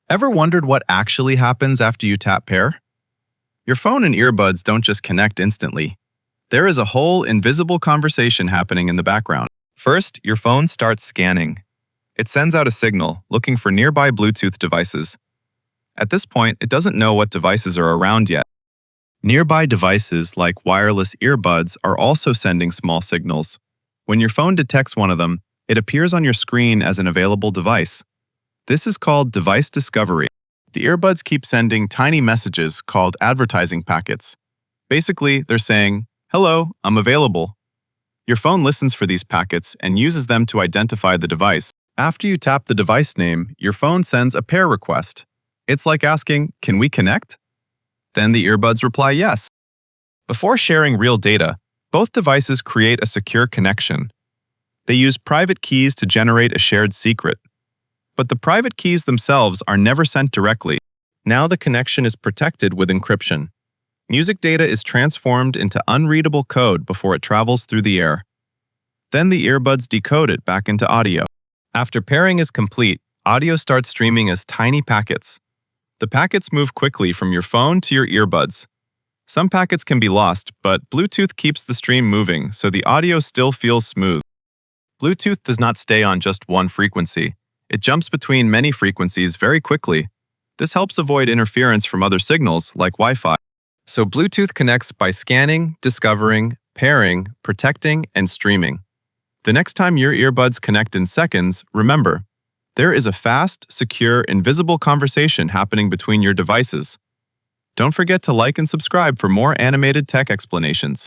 Ever wondered what actually happens after you tap pair? Your phone and earbuds don't just connect instantly. There is a whole invisible conversation happening in the background. First, your phone starts scanning. It sends out a signal, looking for nearby Bluetooth devices. At this point, it doesn't know what devices are around yet. Nearby devices like wireless earbuds are also sending small signals. When your phone detects one of them, it appears on your screen as an available device. This is called device discovery. The earbuds keep sending tiny messages called advertising packets. Basically, they're saying, "Hello, I'm available." Your phone listens for these packets and uses them to identify the device. After you tap the device name, your phone sends a pair request. It's like asking, "Can we connect?" Then the earbuds reply yes. Before sharing real data, both devices create a secure connection. They use private keys to generate a shared secret. But the private keys themselves are never sent directly. Now the connection is protected with encryption. Music data is transformed into unreadable code before it travels through the air. Then the earbuds decode it back into audio. After pairing is complete, audio starts streaming as tiny packets. The packets move quickly from your phone to your earbuds. Some packets can be lost, but Bluetooth keeps the stream moving, so the audio still feels smooth. Bluetooth does not stay on just one frequency. It jumps between many frequencies very quickly. This helps avoid interference from other signals, like Wi-Fi. So Bluetooth connects by scanning, discovering, pairing, protecting, and streaming. The next time your earbuds connect in seconds, remember, there is a fast, secure, invisible conversation happening between your devices. Don't forget to like and subscribe for more animated tech explanations.